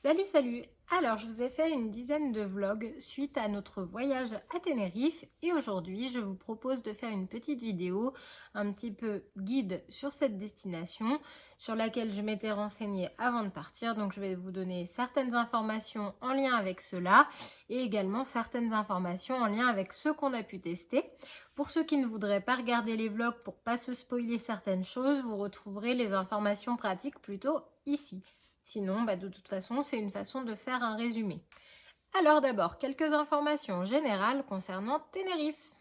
Salut, salut! Alors, je vous ai fait une dizaine de vlogs suite à notre voyage à Tenerife et aujourd'hui, je vous propose de faire une petite vidéo un petit peu guide sur cette destination sur laquelle je m'étais renseignée avant de partir. Donc, je vais vous donner certaines informations en lien avec cela et également certaines informations en lien avec ce qu'on a pu tester. Pour ceux qui ne voudraient pas regarder les vlogs pour pas se spoiler certaines choses, vous retrouverez les informations pratiques plutôt ici. Sinon, de toute façon, c'est une façon de faire un résumé. Alors d'abord, quelques informations générales concernant Tenerife.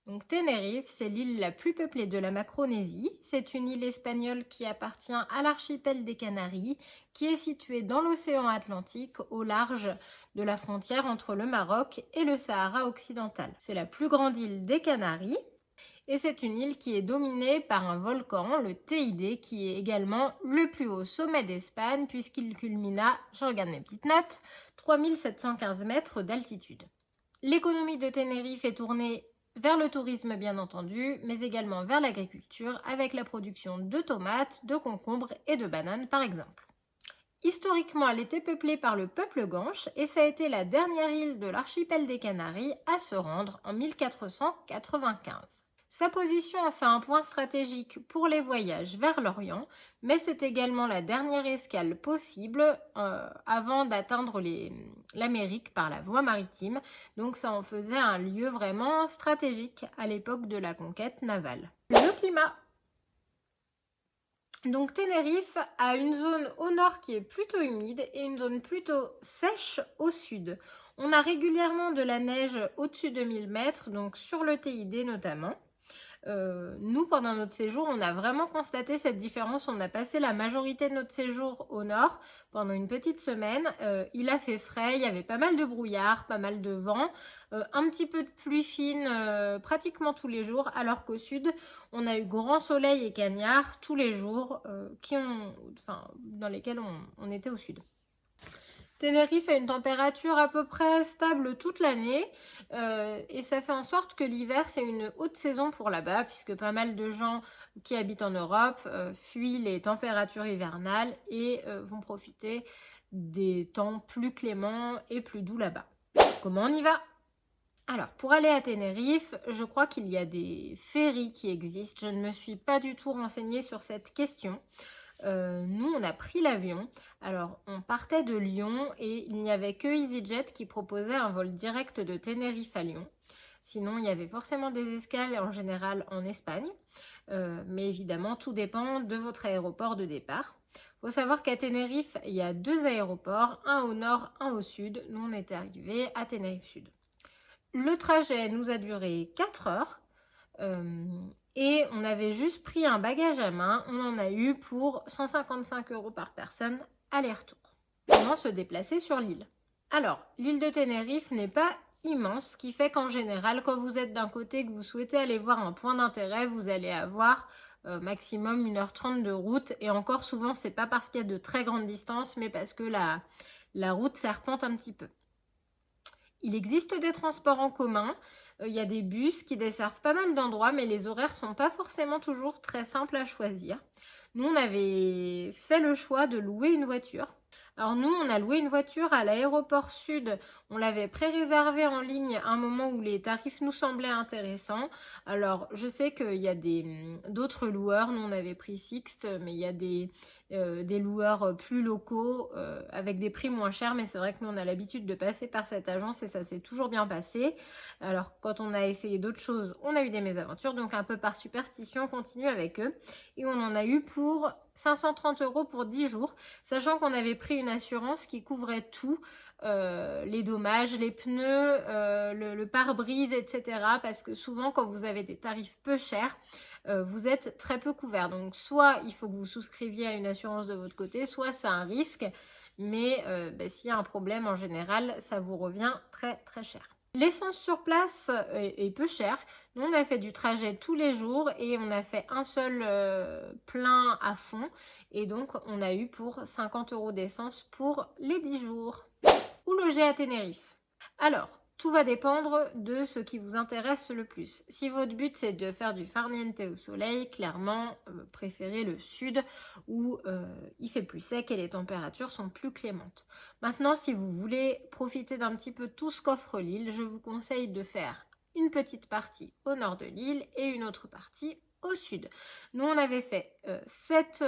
Donc Tenerife, c'est l'île la plus peuplée de la Macronésie. C'est une île espagnole qui appartient à l'archipel des Canaries, qui est située dans l'océan Atlantique, au large de la frontière entre le Maroc et le Sahara occidental. C'est la plus grande île des Canaries. Et c'est une île qui est dominée par un volcan, le Teide, qui est également le plus haut sommet d'Espagne puisqu'il culmine à, je regarde mes petites notes, 3715 mètres d'altitude. L'économie de Tenerife est tournée vers le tourisme bien entendu, mais également vers l'agriculture avec la production de tomates, de concombres et de bananes par exemple. Historiquement, elle était peuplée par le peuple Guanche et ça a été la dernière île de l'archipel des Canaries à se rendre en 1495. Sa position en fait un point stratégique pour les voyages vers l'Orient, mais c'est également la dernière escale possible avant d'atteindre l'Amérique par la voie maritime. Donc ça en faisait un lieu vraiment stratégique à l'époque de la conquête navale. Le climat. Donc Tenerife a une zone au nord qui est plutôt humide et une zone plutôt sèche au sud. On a régulièrement de la neige au-dessus de 1000 mètres, donc sur le Teide notamment. Nous, pendant notre séjour, on a vraiment constaté cette différence. On a passé la majorité de notre séjour au nord pendant une petite semaine. Il a fait frais, il y avait pas mal de brouillard, pas mal de vent, un petit peu de pluie fine pratiquement tous les jours, alors qu'au sud, on a eu grand soleil et cagnard tous les jours dans lesquels on était au sud. Tenerife a une température à peu près stable toute l'année et ça fait en sorte que l'hiver c'est une haute saison pour là-bas puisque pas mal de gens qui habitent en Europe fuient les températures hivernales et vont profiter des temps plus cléments et plus doux là-bas. Comment on y va ? Alors, pour aller à Tenerife, je crois qu'il y a des ferries qui existent. Je ne me suis pas du tout renseignée sur cette question. Nous, on a pris l'avion. Alors, on partait de Lyon et il n'y avait que EasyJet qui proposait un vol direct de Tenerife à Lyon. Sinon, il y avait forcément des escales en général en Espagne. Mais évidemment, tout dépend de votre aéroport de départ. Il faut savoir qu'à Tenerife, il y a 2 aéroports, un au nord, un au sud. Nous, on était arrivés à Tenerife Sud. Le trajet nous a duré 4 heures. Et on avait juste pris un bagage à main, on en a eu pour 155 € par personne aller-retour. Comment se déplacer sur l'île? Alors, l'île de Tenerife n'est pas immense, ce qui fait qu'en général, quand vous êtes d'un côté que vous souhaitez aller voir un point d'intérêt, vous allez avoir maximum 1h30 de route. Et encore souvent, c'est pas parce qu'il y a de très grandes distances, mais parce que la route serpente un petit peu. Il existe des transports en commun. Il y a des bus qui desservent pas mal d'endroits, mais les horaires sont pas forcément toujours très simples à choisir. Nous, on avait fait le choix de louer une voiture. Alors nous, on a loué une voiture à l'aéroport sud. On l'avait pré-réservée en ligne à un moment où les tarifs nous semblaient intéressants. Alors, je sais qu'il y a d'autres loueurs. Nous, on avait pris Sixt, mais il y a des loueurs plus locaux avec des prix moins chers. Mais c'est vrai que nous, on a l'habitude de passer par cette agence et ça s'est toujours bien passé. Alors, quand on a essayé d'autres choses, on a eu des mésaventures. Donc, un peu par superstition, on continue avec eux. Et on en a eu pour 530 € pour 10 jours, sachant qu'on avait pris une assurance qui couvrait tout, les dommages, les pneus, le pare-brise, etc. Parce que souvent, quand vous avez des tarifs peu chers, vous êtes très peu couvert. Donc, soit il faut que vous souscriviez à une assurance de votre côté, soit c'est un risque. Mais s'il y a un problème, en général, ça vous revient très, très cher. L'essence sur place est peu chère. Nous, on a fait du trajet tous les jours et on a fait un seul plein à fond. Et donc, on a eu pour 50 € d'essence pour les 10 jours. Où loger à Tenerife? Alors, Tout va dépendre de ce qui vous intéresse le plus. Si votre but c'est de faire du farniente au soleil, clairement préférez le sud où il fait plus sec et les températures sont plus clémentes. Maintenant, si vous voulez profiter d'un petit peu tout ce qu'offre l'île, je vous conseille de faire une petite partie au nord de l'île et une autre partie au sud. Nous, on avait fait 7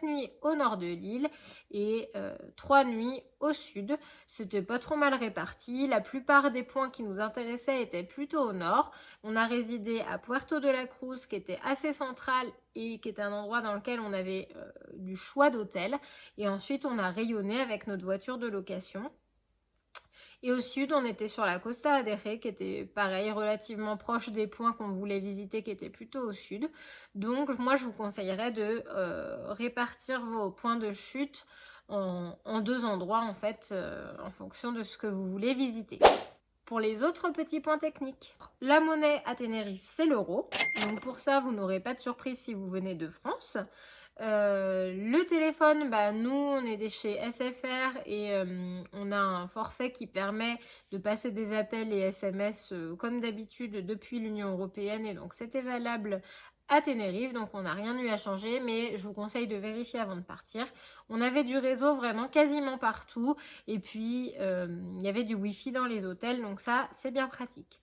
nuits au nord de l'île et 3 nuits au sud. C'était pas trop mal réparti. La plupart des points qui nous intéressaient étaient plutôt au nord. On a résidé à Puerto de la Cruz, qui était assez central et qui était un endroit dans lequel on avait du choix d'hôtel. Et ensuite, on a rayonné avec notre voiture de location. Et au sud, on était sur la Costa Adere, qui était pareil, relativement proche des points qu'on voulait visiter, qui étaient plutôt au sud. Donc moi, je vous conseillerais de répartir vos points de chute en 2 endroits, en fait, en fonction de ce que vous voulez visiter. Pour les autres petits points techniques, la monnaie à Tenerife, c'est l'euro. Donc pour ça, vous n'aurez pas de surprise si vous venez de France. Le téléphone, nous on est chez SFR et on a un forfait qui permet de passer des appels et SMS comme d'habitude depuis l'Union Européenne et donc c'était valable à Tenerife, donc on n'a rien eu à changer, mais je vous conseille de vérifier avant de partir. On avait du réseau vraiment quasiment partout et puis il y avait du Wi-Fi dans les hôtels, donc ça c'est bien pratique.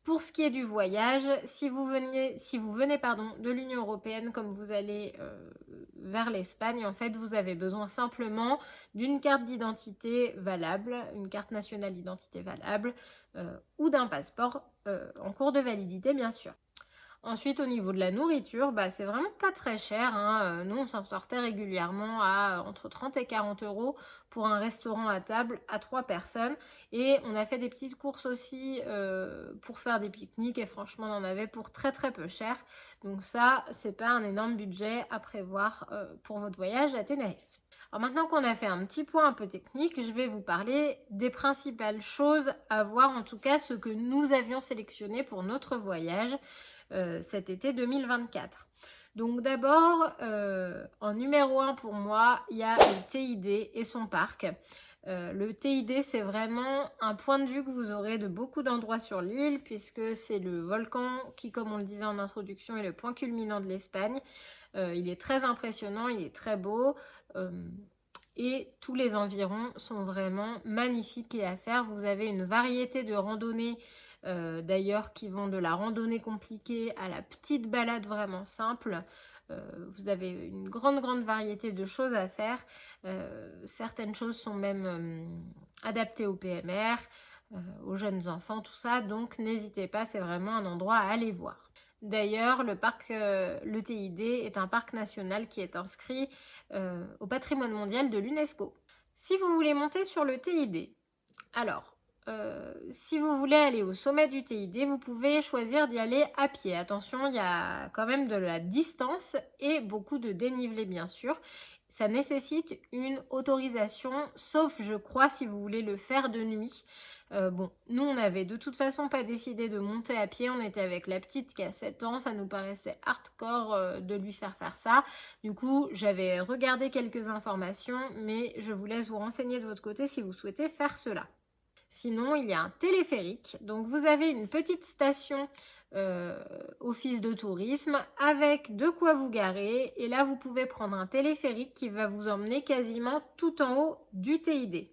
Pour ce qui est du voyage, si vous venez de l'Union Européenne, comme vous allez vers l'Espagne, en fait, vous avez besoin simplement d'une carte d'identité valable, une carte nationale d'identité valable, ou d'un passeport en cours de validité, bien sûr. Ensuite, au niveau de la nourriture, c'est vraiment pas très cher. Nous, on s'en sortait régulièrement à entre 30 et 40 euros pour un restaurant à table à 3 personnes. Et on a fait des petites courses aussi pour faire des pique-niques et franchement, on en avait pour très très peu cher. Donc ça, c'est pas un énorme budget à prévoir pour votre voyage à Tenerife. Alors maintenant qu'on a fait un petit point un peu technique, je vais vous parler des principales choses à voir, en tout cas ce que nous avions sélectionné pour notre voyage cet été 2024. Donc d'abord, en numéro 1 pour moi, il y a le TID et son parc. Le TID, c'est vraiment un point de vue que vous aurez de beaucoup d'endroits sur l'île, puisque c'est le volcan qui, comme on le disait en introduction, est le point culminant de l'Espagne. Il est très impressionnant, il est très beau. Et tous les environs sont vraiment magnifiques et à faire. Vous avez une variété de randonnées d'ailleurs qui vont de la randonnée compliquée à la petite balade vraiment simple. Vous avez une grande variété de choses à faire. Certaines choses sont même adaptées au PMR, aux jeunes enfants, tout ça. Donc n'hésitez pas, c'est vraiment un endroit à aller voir. D'ailleurs, le TID est un parc national qui est inscrit au patrimoine mondial de l'UNESCO. Si vous voulez monter sur le TID, alors, si vous voulez aller au sommet du TID, vous pouvez choisir d'y aller à pied. Attention, il y a quand même de la distance et beaucoup de dénivelé, bien sûr. Ça nécessite une autorisation, sauf, je crois, si vous voulez le faire de nuit. Nous, on n'avait de toute façon pas décidé de monter à pied. On était avec la petite qui a 7 ans. Ça nous paraissait hardcore de lui faire ça. Du coup, j'avais regardé quelques informations, mais je vous laisse vous renseigner de votre côté si vous souhaitez faire cela. Sinon, il y a un téléphérique. Donc, vous avez une petite station office de tourisme avec de quoi vous garer. Et là, vous pouvez prendre un téléphérique qui va vous emmener quasiment tout en haut du TID.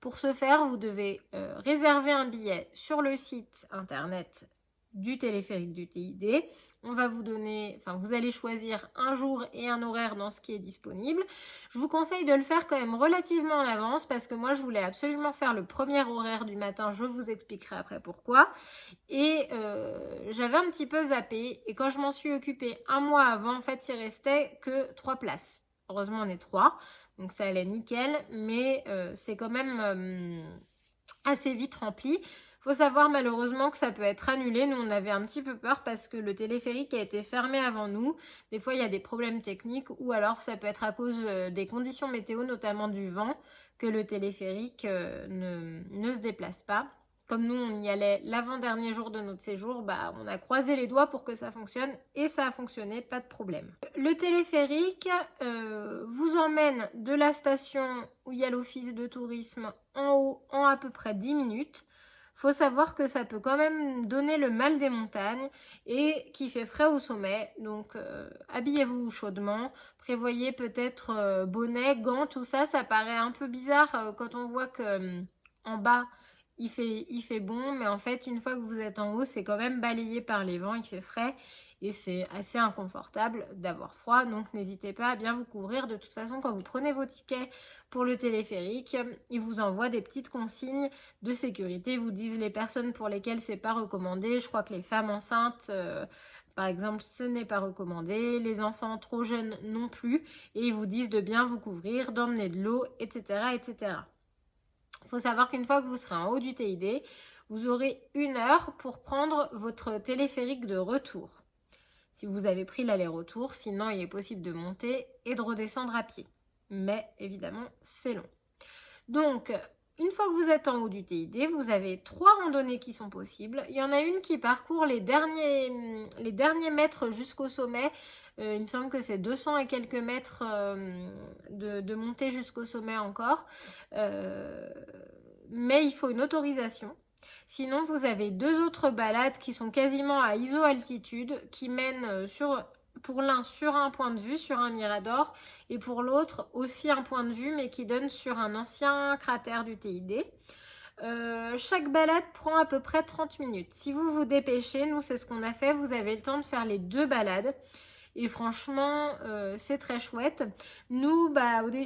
Pour ce faire, vous devez réserver un billet sur le site internet du téléphérique du TID. On va vous vous allez choisir un jour et un horaire dans ce qui est disponible. Je vous conseille de le faire quand même relativement en avance parce que moi je voulais absolument faire le premier horaire du matin, je vous expliquerai après pourquoi. Et j'avais un petit peu zappé et quand je m'en suis occupée un mois avant, en fait il restait que 3 places. Heureusement on est 3, donc ça allait nickel, mais c'est quand même assez vite rempli. Faut savoir malheureusement que ça peut être annulé. Nous, on avait un petit peu peur parce que le téléphérique a été fermé avant nous. Des fois, il y a des problèmes techniques ou alors ça peut être à cause des conditions météo, notamment du vent, que le téléphérique ne se déplace pas. Comme nous, on y allait l'avant-dernier jour de notre séjour, on a croisé les doigts pour que ça fonctionne et ça a fonctionné, pas de problème. Le téléphérique vous emmène de la station où il y a l'office de tourisme en haut en à peu près 10 minutes. Faut savoir que ça peut quand même donner le mal des montagnes et qu'il fait frais au sommet. Donc habillez-vous chaudement, prévoyez peut-être bonnet, gants, tout ça. Ça paraît un peu bizarre quand on voit que en bas il fait bon, mais en fait une fois que vous êtes en haut, c'est quand même balayé par les vents, il fait frais. Et c'est assez inconfortable d'avoir froid, donc n'hésitez pas à bien vous couvrir. De toute façon, quand vous prenez vos tickets pour le téléphérique, ils vous envoient des petites consignes de sécurité. Ils vous disent les personnes pour lesquelles c'est pas recommandé. Je crois que les femmes enceintes, par exemple, ce n'est pas recommandé. Les enfants trop jeunes non plus. Et ils vous disent de bien vous couvrir, d'emmener de l'eau, etc., etc. Il faut savoir qu'une fois que vous serez en haut du TID, vous aurez 1 heure pour prendre votre téléphérique de retour. Si vous avez pris l'aller-retour, sinon il est possible de monter et de redescendre à pied. Mais évidemment, c'est long. Donc, une fois que vous êtes en haut du TID, vous avez 3 randonnées qui sont possibles. Il y en a une qui parcourt les derniers mètres jusqu'au sommet. Il me semble que c'est 200 et quelques mètres de montée jusqu'au sommet encore. Mais il faut une autorisation. Sinon, vous avez 2 autres balades qui sont quasiment à iso-altitude, qui mènent pour l'un sur un point de vue, sur un mirador, et pour l'autre aussi un point de vue, mais qui donne sur un ancien cratère du TID. Chaque balade prend à peu près 30 minutes. Si vous vous dépêchez, nous c'est ce qu'on a fait, vous avez le temps de faire les 2 balades. Et franchement, c'est très chouette. Nous,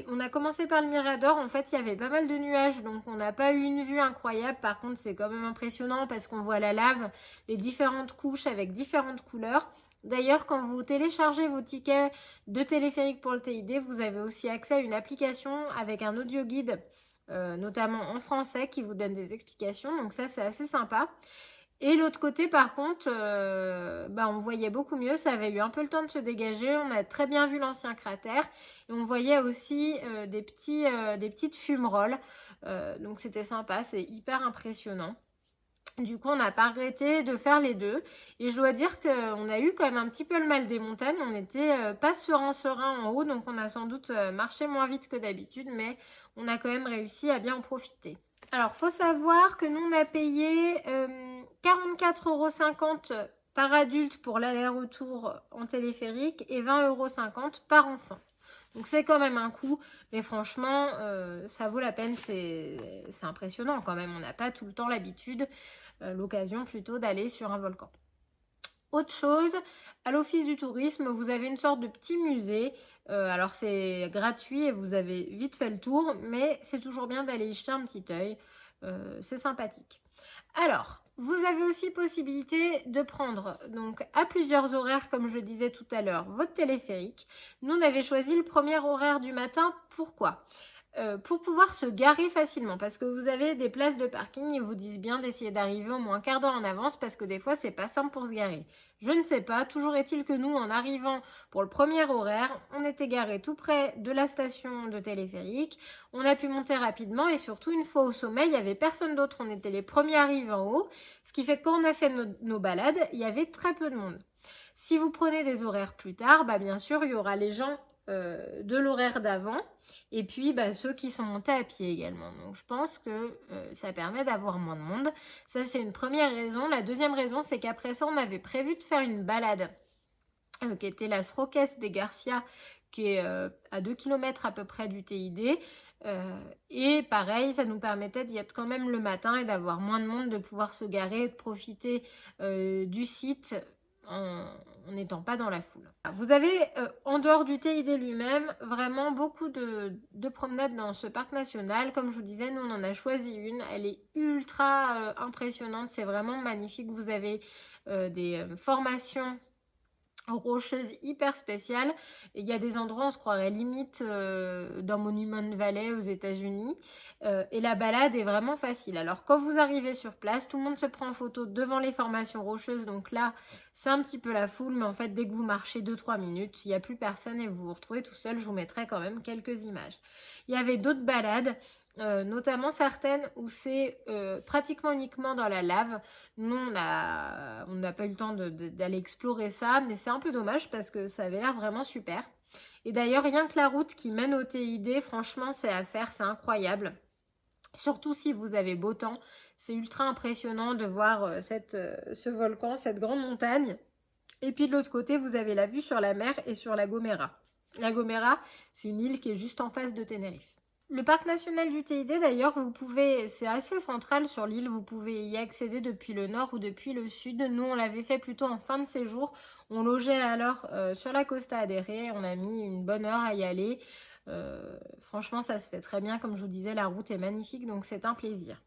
on a commencé par le Mirador. En fait, il y avait pas mal de nuages, donc on n'a pas eu une vue incroyable. Par contre, c'est quand même impressionnant parce qu'on voit la lave, les différentes couches avec différentes couleurs. D'ailleurs, quand vous téléchargez vos tickets de téléphérique pour le TID, vous avez aussi accès à une application avec un audio guide, notamment en français, qui vous donne des explications. Donc ça, c'est assez sympa. Et l'autre côté, par contre, on voyait beaucoup mieux. Ça avait eu un peu le temps de se dégager. On a très bien vu l'ancien cratère. Et on voyait aussi des petites fumerolles. Donc c'était sympa, c'est hyper impressionnant. Du coup, on n'a pas regretté de faire les 2. Et je dois dire qu'on a eu quand même un petit peu le mal des montagnes. On n'était pas serein en haut. Donc on a sans doute marché moins vite que d'habitude. Mais on a quand même réussi à bien en profiter. Alors, faut savoir que nous, on a payé 44,50 € par adulte pour l'aller-retour en téléphérique et 20,50 € par enfant. Donc, c'est quand même un coût, mais franchement, ça vaut la peine. C'est impressionnant quand même. On n'a pas tout le temps l'habitude, l'occasion plutôt d'aller sur un volcan. Autre chose, à l'office du tourisme, vous avez une sorte de petit musée. Alors c'est gratuit et vous avez vite fait le tour, mais c'est toujours bien d'aller y jeter un petit œil. C'est sympathique. Alors, vous avez aussi possibilité de prendre, donc à plusieurs horaires, comme je le disais tout à l'heure, votre téléphérique. Nous, on avait choisi le premier horaire du matin. Pourquoi ? Pour pouvoir se garer facilement, parce que vous avez des places de parking, ils vous disent bien d'essayer d'arriver au moins un quart d'heure en avance, parce que des fois c'est pas simple pour se garer. Je ne sais pas, toujours est-il que nous, en arrivant pour le premier horaire, on était garé tout près de la station de téléphérique, on a pu monter rapidement et surtout une fois au sommet, il n'y avait personne d'autre, on était les premiers arrivés en haut, ce qui fait que quand on a fait nos balades, il y avait très peu de monde. Si vous prenez des horaires plus tard, bien sûr, il y aura les gens de l'horaire d'avant et puis ceux qui sont montés à pied également. Donc je pense que ça permet d'avoir moins de monde. Ça, c'est une première raison. La deuxième raison, c'est qu'après ça, on avait prévu de faire une balade qui était Las Roques de Garcia, qui est à 2 km à peu près du TID. Et pareil, ça nous permettait d'y être quand même le matin et d'avoir moins de monde, de pouvoir se garer, de profiter du site en n'étant pas dans la foule. Vous avez, en dehors du TID lui-même, vraiment beaucoup de promenades dans ce parc national. Comme je vous disais, nous on en a choisi une. Elle est ultra impressionnante, c'est vraiment magnifique. Vous avez des formations rocheuse hyper spéciale. Il y a des endroits, on se croirait limite dans Monument Valley aux États-Unis. Et la balade est vraiment facile. Alors quand vous arrivez sur place, tout le monde se prend en photo devant les formations rocheuses. Donc là, c'est un petit peu la foule. Mais en fait, dès que vous marchez 2-3 minutes, il n'y a plus personne et vous vous retrouvez tout seul. Je vous mettrai quand même quelques images. Il y avait d'autres balades, notamment certaines où c'est pratiquement uniquement dans la lave. Nous, on n'a pas eu le temps d'aller explorer ça, mais c'est un peu dommage parce que ça avait l'air vraiment super. Et d'ailleurs, rien que la route qui mène au TID, franchement, c'est à faire, c'est incroyable. Surtout si vous avez beau temps, c'est ultra impressionnant de voir ce volcan, cette grande montagne. Et puis de l'autre côté, vous avez la vue sur la mer et sur La Gomera. La Gomera, c'est une île qui est juste en face de Tenerife. Le parc national du Teide, d'ailleurs, c'est assez central sur l'île, vous pouvez y accéder depuis le nord ou depuis le sud. Nous, on l'avait fait plutôt en fin de séjour. On logeait alors sur la Costa Adere, on a mis une bonne heure à y aller. Franchement, ça se fait très bien, comme je vous disais, la route est magnifique, donc c'est un plaisir.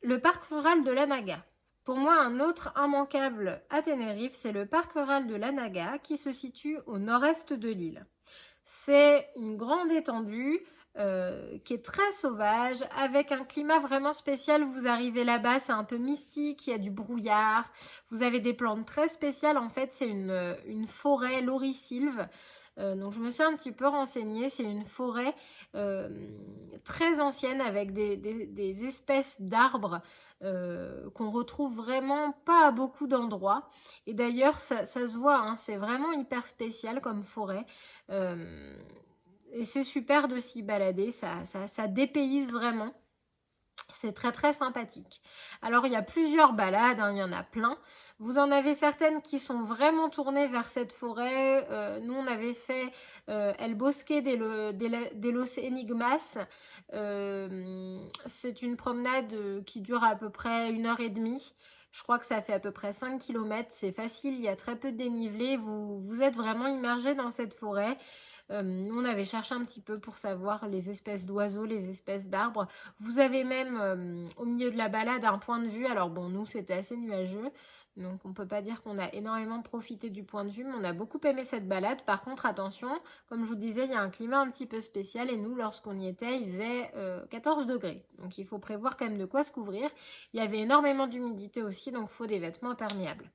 Le parc rural de l'Anaga. Pour moi, un autre immanquable à Tenerife, c'est le parc rural de l'Anaga qui se situe au nord-est de l'île. C'est une grande étendue qui est très sauvage, avec un climat vraiment spécial. Vous arrivez là-bas, c'est un peu mystique, il y a du brouillard, vous avez des plantes très spéciales. En fait, c'est une forêt laurisilve. Donc je me suis un petit peu renseignée, c'est une forêt très ancienne avec des espèces d'arbres qu'on retrouve vraiment pas à beaucoup d'endroits. Et d'ailleurs, ça se voit, hein, c'est vraiment hyper spécial comme forêt. Et c'est super de s'y balader, ça dépayse vraiment. C'est très très sympathique. Alors il y a plusieurs balades, hein, il y en a plein. Vous en avez certaines qui sont vraiment tournées vers cette forêt. Nous on avait fait El Bosque de los Enigmas. C'est une promenade qui dure à peu près 1h30. Je crois que ça fait à peu près 5 km. C'est facile, il y a très peu de dénivelé. Vous êtes vraiment immergé dans cette forêt. Nous, on avait cherché un petit peu pour savoir les espèces d'oiseaux, les espèces d'arbres. Vous avez même au milieu de la balade un point de vue. Alors bon, nous, c'était assez nuageux. Donc on ne peut pas dire qu'on a énormément profité du point de vue, mais on a beaucoup aimé cette balade. Par contre, attention, comme je vous disais, il y a un climat un petit peu spécial et nous, lorsqu'on y était, il faisait 14 degrés. Donc il faut prévoir quand même de quoi se couvrir. Il y avait énormément d'humidité aussi, donc il faut des vêtements imperméables.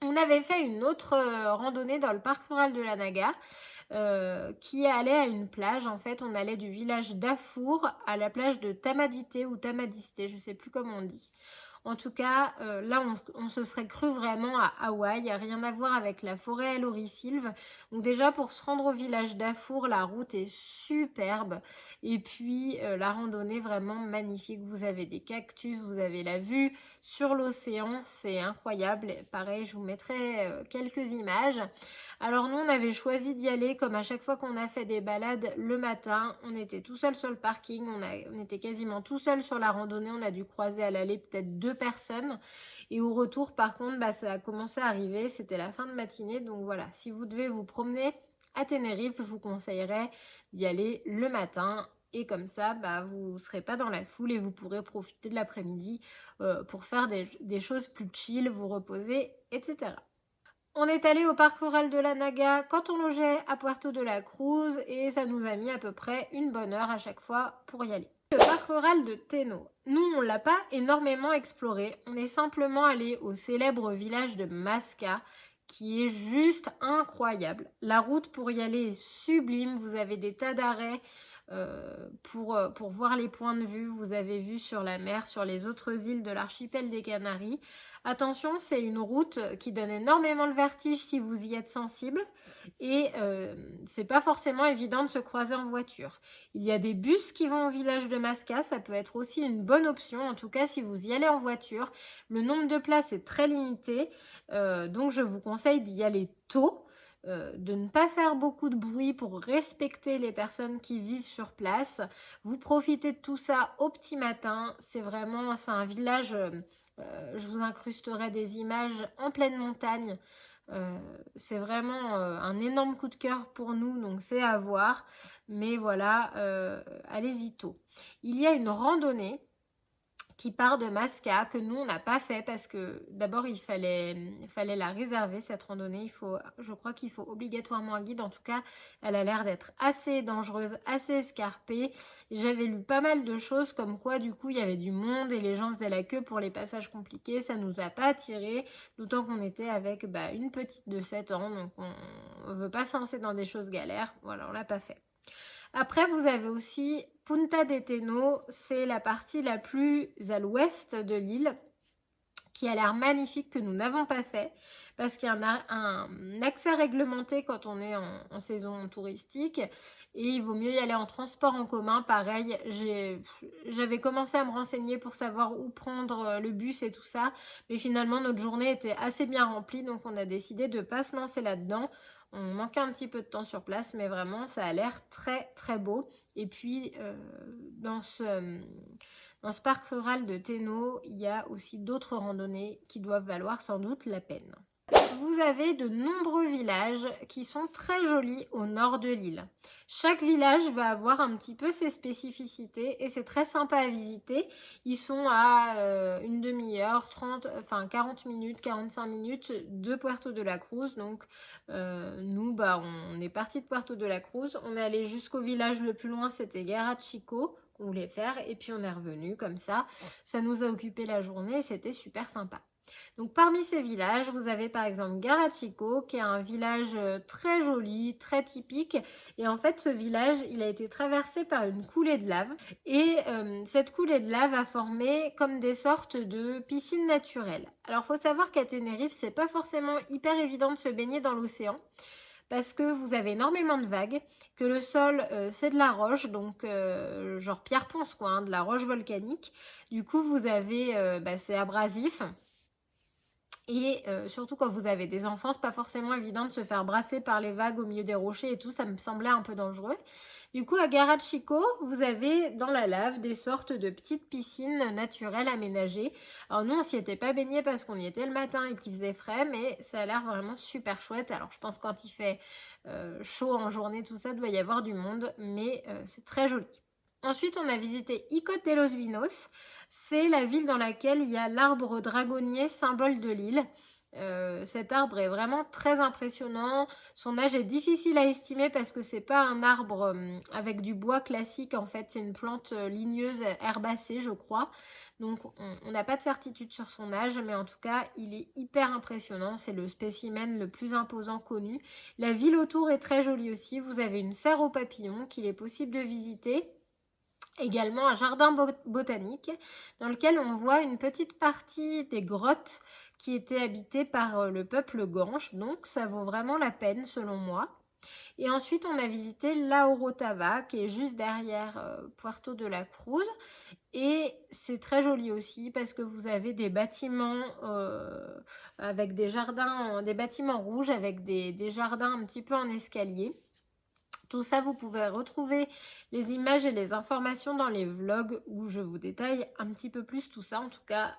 On avait fait une autre randonnée dans le parc rural de l'Anaga qui allait à une plage. En fait, on allait du village d'Afour à la plage de Tamadite ou Tamadiste, je ne sais plus comment on dit. En tout cas, là, on se serait cru vraiment à Hawaï. Il n'y a rien à voir avec la forêt laurisilve. Donc déjà, pour se rendre au village d'Afour, la route est superbe. Et puis, la randonnée, vraiment magnifique. Vous avez des cactus, vous avez la vue sur l'océan. C'est incroyable. Pareil, je vous mettrai quelques images. Alors nous, on avait choisi d'y aller, comme à chaque fois qu'on a fait des balades le matin. On était tout seul sur le parking, on était quasiment tout seul sur la randonnée. On a dû croiser à l'aller peut-être 2 personnes. Et au retour, par contre, ça a commencé à arriver. C'était la fin de matinée. Donc voilà, si vous devez vous promener à Tenerife, je vous conseillerais d'y aller le matin. Et comme ça, vous ne serez pas dans la foule et vous pourrez profiter de l'après-midi pour faire des choses plus chill, vous reposer, etc. On est allé au parc rural de l'Anaga quand on logeait à Puerto de la Cruz et ça nous a mis à peu près une bonne heure à chaque fois pour y aller. Le parc rural de Teno. Nous, on ne l'a pas énormément exploré. On est simplement allé au célèbre village de Masca qui est juste incroyable. La route pour y aller est sublime. Vous avez des tas d'arrêts pour voir les points de vue. Vous avez vu sur la mer, sur les autres îles de l'archipel des Canaries. Attention, c'est une route qui donne énormément le vertige si vous y êtes sensible et c'est pas forcément évident de se croiser en voiture. Il y a des bus qui vont au village de Masca, ça peut être aussi une bonne option. En tout cas, si vous y allez en voiture, le nombre de places est très limité, donc je vous conseille d'y aller tôt. De ne pas faire beaucoup de bruit pour respecter les personnes qui vivent sur place. Vous profitez de tout ça au petit matin. C'est un village, je vous incrusterai des images en pleine montagne. C'est vraiment un énorme coup de cœur pour nous, donc c'est à voir. Mais voilà, allez-y tôt. Il y a une randonnée qui part de Masca, que nous on n'a pas fait parce que d'abord il fallait la réserver cette randonnée. Je crois qu'il faut obligatoirement un guide. En tout cas, elle a l'air d'être assez dangereuse, assez escarpée. J'avais lu pas mal de choses comme quoi du coup il y avait du monde et les gens faisaient la queue pour les passages compliqués. Ça nous a pas attiré, d'autant qu'on était avec une petite de 7 ans, donc on veut pas se lancer dans des choses galères. Voilà, on l'a pas fait. Après, vous avez aussi Punta de Teno, c'est la partie la plus à l'ouest de l'île, qui a l'air magnifique, que nous n'avons pas fait parce qu'il y a un accès réglementé quand on est en saison touristique et il vaut mieux y aller en transport en commun. Pareil, j'avais commencé à me renseigner pour savoir où prendre le bus et tout ça, mais finalement notre journée était assez bien remplie, donc on a décidé de ne pas se lancer là-dedans. On manquait un petit peu de temps sur place, mais vraiment ça a l'air très très beau. Et puis dans ce parc rural de Thénault, il y a aussi d'autres randonnées qui doivent valoir sans doute la peine. Vous avez de nombreux villages qui sont très jolis au nord de l'île. Chaque village va avoir un petit peu ses spécificités et c'est très sympa à visiter. Ils sont à une demi-heure, 40 minutes, 45 minutes de Puerto de la Cruz. Donc nous, on est parti de Puerto de la Cruz. On est allé jusqu'au village le plus loin, c'était Garachico qu'on voulait faire. Et puis on est revenu comme ça. Ça nous a occupé la journée et c'était super sympa. Donc parmi ces villages, vous avez par exemple Garachico, qui est un village très joli, très typique. Et en fait, ce village, il a été traversé par une coulée de lave. Et cette coulée de lave a formé comme des sortes de piscines naturelles. Alors, il faut savoir qu'à Tenerife, c'est pas forcément hyper évident de se baigner dans l'océan. Parce que vous avez énormément de vagues, que le sol c'est de la roche, donc genre pierre ponce quoi, hein, de la roche volcanique. Du coup vous avez, c'est abrasif. Et surtout quand vous avez des enfants, c'est pas forcément évident de se faire brasser par les vagues au milieu des rochers et tout, ça me semblait un peu dangereux. Du coup, à Garachico, vous avez dans la lave des sortes de petites piscines naturelles aménagées. Alors nous, on s'y était pas baigné parce qu'on y était le matin et qu'il faisait frais, mais ça a l'air vraiment super chouette. Alors je pense quand il fait chaud en journée, tout ça, doit y avoir du monde, mais c'est très joli. Ensuite, on a visité Icod de los Vinos. C'est la ville dans laquelle il y a l'arbre dragonnier, symbole de l'île. Cet arbre est vraiment très impressionnant. Son âge est difficile à estimer parce que c'est pas un arbre avec du bois classique. En fait, c'est une plante ligneuse herbacée, je crois. Donc, on n'a pas de certitude sur son âge, mais en tout cas, il est hyper impressionnant. C'est le spécimen le plus imposant connu. La ville autour est très jolie aussi. Vous avez une serre aux papillons qu'il est possible de visiter. Également un jardin botanique dans lequel on voit une petite partie des grottes qui étaient habitées par le peuple Guanche, donc ça vaut vraiment la peine selon moi. Et ensuite on a visité La Orotava qui est juste derrière Puerto de la Cruz et c'est très joli aussi parce que vous avez des bâtiments avec des jardins, des bâtiments rouges avec des jardins un petit peu en escalier. Tout ça, vous pouvez retrouver les images et les informations dans les vlogs où je vous détaille un petit peu plus tout ça. En tout cas,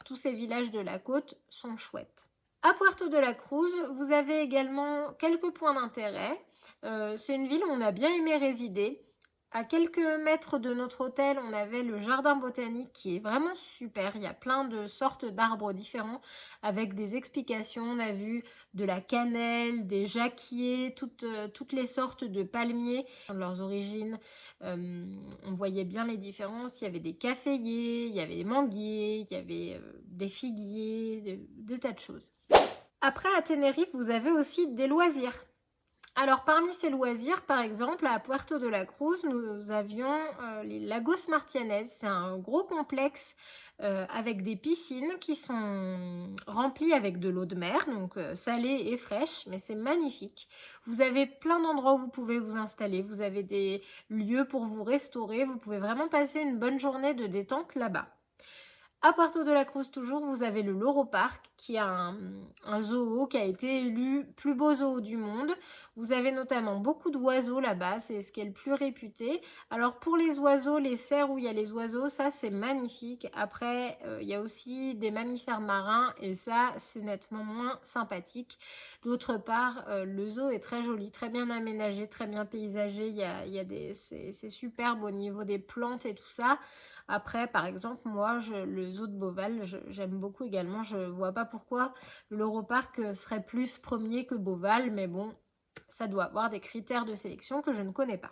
tous ces villages de la côte sont chouettes. À Puerto de la Cruz, vous avez également quelques points d'intérêt. C'est une ville où on a bien aimé résider. À quelques mètres de notre hôtel, on avait le jardin botanique qui est vraiment super. Il y a plein de sortes d'arbres différents avec des explications. On a vu de la cannelle, des jacquiers, toutes les sortes de palmiers, leurs origines. On voyait bien les différences. Il y avait des caféiers, il y avait des manguiers, il y avait des figuiers, des tas de choses. Après, à Tenerife, vous avez aussi des loisirs. Alors parmi ces loisirs, par exemple, à Puerto de la Cruz, nous avions les Lagos Martianez. C'est un gros complexe avec des piscines qui sont remplies avec de l'eau de mer, donc salée et fraîche, mais c'est magnifique. Vous avez plein d'endroits où vous pouvez vous installer, vous avez des lieux pour vous restaurer, vous pouvez vraiment passer une bonne journée de détente là-bas. À Puerto de la Cruz toujours, vous avez le Loro Park qui a un zoo qui a été élu plus beau zoo du monde. Vous avez notamment beaucoup d'oiseaux là-bas, c'est ce qui est le plus réputé. Alors pour les oiseaux, les serres où il y a les oiseaux, ça c'est magnifique. Après, il y a aussi des mammifères marins et ça c'est nettement moins sympathique. D'autre part, le zoo est très joli, très bien aménagé, très bien paysagé. C'est superbe au niveau des plantes et tout ça. Après, par exemple, moi, le zoo de Beauval, j'aime beaucoup également. Je vois pas pourquoi l'Europark serait plus premier que Beauval, mais bon, ça doit avoir des critères de sélection que je ne connais pas.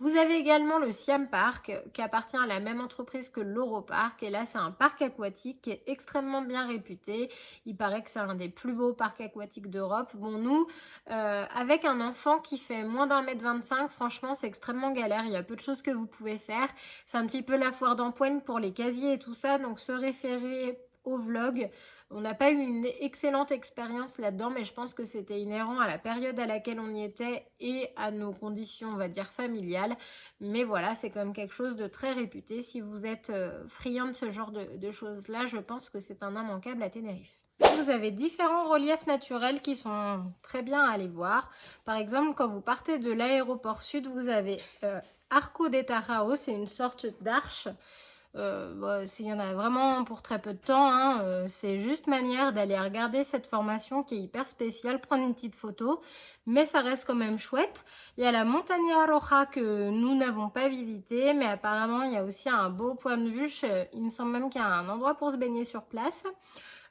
Vous avez également le Siam Park qui appartient à la même entreprise que l'Europark et là c'est un parc aquatique qui est extrêmement bien réputé. Il paraît que c'est un des plus beaux parcs aquatiques d'Europe. Bon nous, avec un enfant qui fait moins d'1,25 m, franchement c'est extrêmement galère. Il y a peu de choses que vous pouvez faire. C'est un petit peu la foire d'empoigne pour les casiers et tout ça, donc se référer au vlog. On n'a pas eu une excellente expérience là-dedans, mais je pense que c'était inhérent à la période à laquelle on y était et à nos conditions, on va dire, familiales. Mais voilà, c'est quand même quelque chose de très réputé. Si vous êtes friand de ce genre de choses-là, je pense que c'est un immanquable à Tenerife. Vous avez différents reliefs naturels qui sont très bien à aller voir. Par exemple, quand vous partez de l'aéroport sud, vous avez Arco de Tarao, c'est une sorte d'arche. S'il y en a vraiment pour très peu de temps, hein, c'est juste manière d'aller regarder cette formation qui est hyper spéciale, prendre une petite photo, mais ça reste quand même chouette. Il y a la Montaña Roja que nous n'avons pas visité, mais apparemment il y a aussi un beau point de vue. Il me semble même qu'il y a un endroit pour se baigner sur place.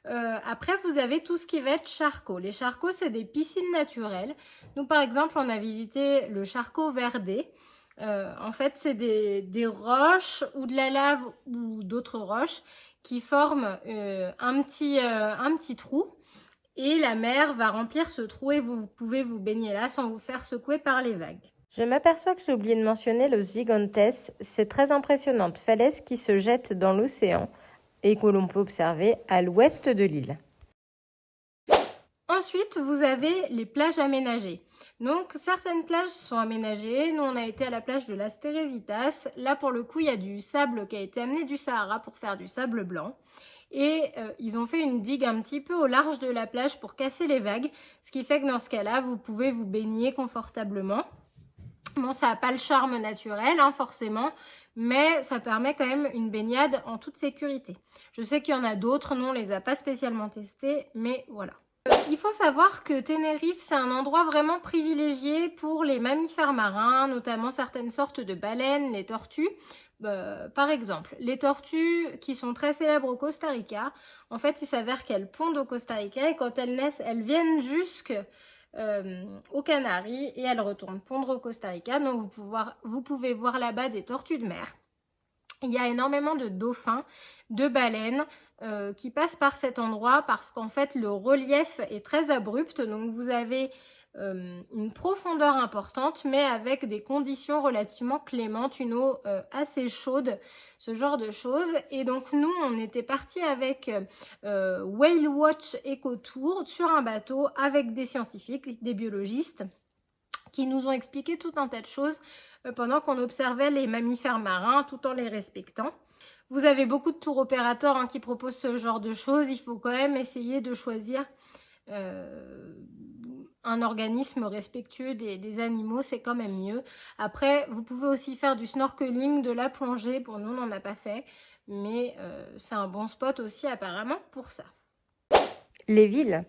Après, vous avez tout ce qui va être charcot. Les charcots, c'est des piscines naturelles. Nous, par exemple, on a visité le charco Verde. En fait, c'est des roches ou de la lave ou d'autres roches qui forment un petit trou. Et la mer va remplir ce trou et vous pouvez vous baigner là sans vous faire secouer par les vagues. Je m'aperçois que j'ai oublié de mentionner le Gigantes, cette très impressionnante falaise qui se jette dans l'océan et que l'on peut observer à l'ouest de l'île. Ensuite, vous avez les plages aménagées. Donc, certaines plages sont aménagées. Nous, on a été à la plage de Las Teresitas. Là, pour le coup, il y a du sable qui a été amené du Sahara pour faire du sable blanc. Et ils ont fait une digue un petit peu au large de la plage pour casser les vagues. Ce qui fait que dans ce cas-là, vous pouvez vous baigner confortablement. Bon, ça n'a pas le charme naturel, hein, forcément, mais ça permet quand même une baignade en toute sécurité. Je sais qu'il y en a d'autres, nous on les a pas spécialement testés, mais voilà. Il faut savoir que Tenerife, c'est un endroit vraiment privilégié pour les mammifères marins, notamment certaines sortes de baleines, les tortues. Par exemple, les tortues qui sont très célèbres au Costa Rica, en fait, il s'avère qu'elles pondent au Costa Rica et quand elles naissent, elles viennent aux Canaries et elles retournent pondre au Costa Rica. Donc vous pouvez voir là-bas des tortues de mer. Il y a énormément de dauphins, de baleines qui passent par cet endroit parce qu'en fait le relief est très abrupt. Donc vous avez une profondeur importante mais avec des conditions relativement clémentes, une eau assez chaude, ce genre de choses. Et donc nous on était partis avec Whale Watch Eco Tour sur un bateau avec des scientifiques, des biologistes qui nous ont expliqué tout un tas de choses pendant qu'on observait les mammifères marins tout en les respectant. Vous avez beaucoup de tours opérateurs qui proposent ce genre de choses. Il faut quand même essayer de choisir un organisme respectueux des animaux, c'est quand même mieux. Après, vous pouvez aussi faire du snorkeling, de la plongée. Pour nous, on n'en a pas fait, mais c'est un bon spot aussi apparemment pour ça. Les villes.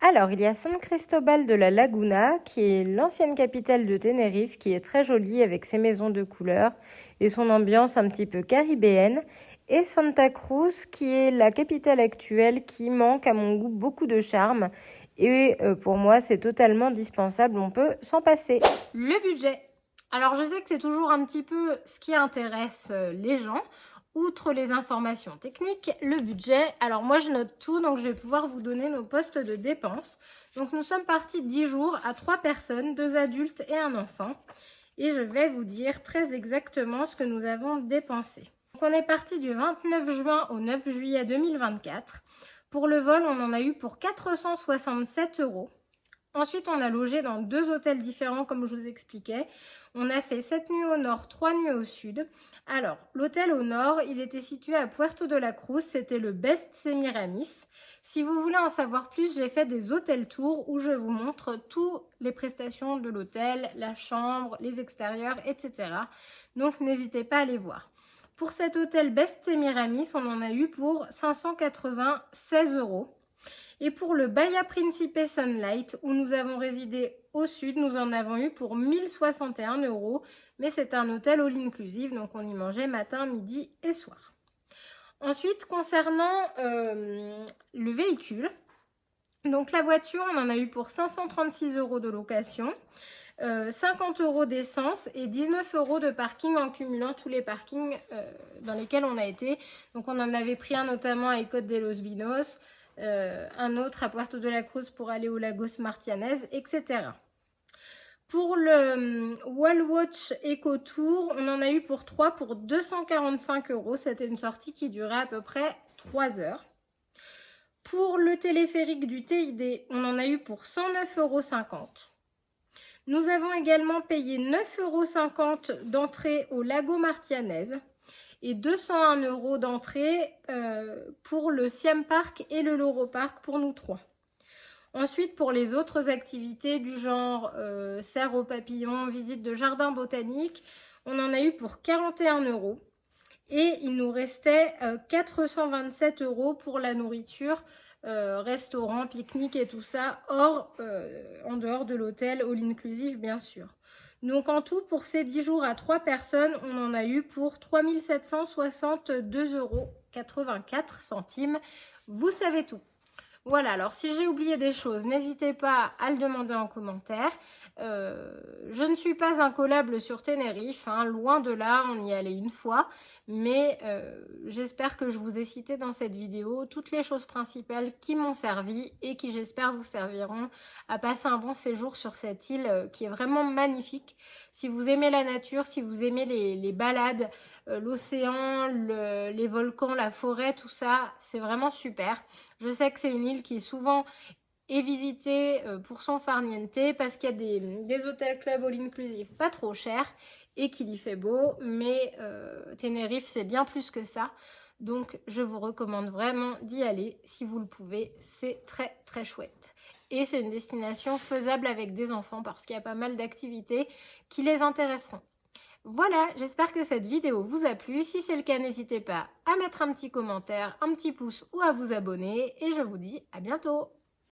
Alors, il y a San Cristobal de la Laguna, qui est l'ancienne capitale de Tenerife, qui est très jolie avec ses maisons de couleur et son ambiance un petit peu caribéenne. Et Santa Cruz, qui est la capitale actuelle, qui manque à mon goût beaucoup de charme. Et pour moi, c'est totalement dispensable, on peut s'en passer. Le budget. Alors, je sais que c'est toujours un petit peu ce qui intéresse les gens. Outre les informations techniques, le budget. Alors moi je note tout, donc je vais pouvoir vous donner nos postes de dépenses. Donc nous sommes partis 10 jours à 3 personnes, 2 adultes et un enfant. Et je vais vous dire très exactement ce que nous avons dépensé. Donc on est parti du 29 juin au 9 juillet 2024. Pour le vol, on en a eu pour 467 €. Ensuite, on a logé dans 2 hôtels différents, comme je vous expliquais. On a fait 7 nuits au nord, 3 nuits au sud. Alors, l'hôtel au nord, il était situé à Puerto de la Cruz. C'était le Best Semiramis. Si vous voulez en savoir plus, j'ai fait des hôtels tours où je vous montre toutes les prestations de l'hôtel, la chambre, les extérieurs, etc. Donc, n'hésitez pas à les voir. Pour cet hôtel Best Semiramis, on en a eu pour 596 €. Et pour le Bahia Principe Sunlight, où nous avons résidé au sud, nous en avons eu pour 1061 €. Mais c'est un hôtel all inclusive, donc on y mangeait matin, midi et soir. Ensuite, concernant le véhicule, donc la voiture, on en a eu pour 536 € de location, 50 € d'essence et 19 € de parking en cumulant tous les parkings dans lesquels on a été. Donc on en avait pris un notamment à Côte de los Vinos, un autre à Puerto de la Cruz pour aller au Lagos Martianez, etc. Pour le Whale Watch Eco Tour, on en a eu pour 3 pour 245 €. C'était une sortie qui durait à peu près 3 heures. Pour le téléphérique du TID, on en a eu pour 109,50 €. Nous avons également payé 9,50 € d'entrée au Lago Martianese et 201 € d'entrée pour le Siam Park et le Loro Park pour nous 3. Ensuite, pour les autres activités du genre serre aux papillons, visite de jardin botanique, on en a eu pour 41 € et il nous restait 427 € pour la nourriture, restaurant, pique-nique et tout ça, en dehors de l'hôtel, all inclusive bien sûr. Donc en tout, pour ces 10 jours à 3 personnes, on en a eu pour 3 762,84 €. Vous savez tout. Voilà, alors si j'ai oublié des choses, n'hésitez pas à le demander en commentaire. Je ne suis pas incollable sur Tenerife, hein, loin de là, on y allait une fois. Mais j'espère que je vous ai cité dans cette vidéo toutes les choses principales qui m'ont servi et qui j'espère vous serviront à passer un bon séjour sur cette île qui est vraiment magnifique. Si vous aimez la nature, si vous aimez les balades, l'océan, les volcans, la forêt, tout ça, c'est vraiment super. Je sais que c'est une île qui est souvent visitée pour son farniente parce qu'il y a des hôtels club all inclusive pas trop chers et qu'il y fait beau, mais Tenerife c'est bien plus que ça. Donc je vous recommande vraiment d'y aller si vous le pouvez, c'est très très chouette. Et c'est une destination faisable avec des enfants parce qu'il y a pas mal d'activités qui les intéresseront. Voilà, j'espère que cette vidéo vous a plu. Si c'est le cas, n'hésitez pas à mettre un petit commentaire, un petit pouce ou à vous abonner. Et je vous dis à bientôt.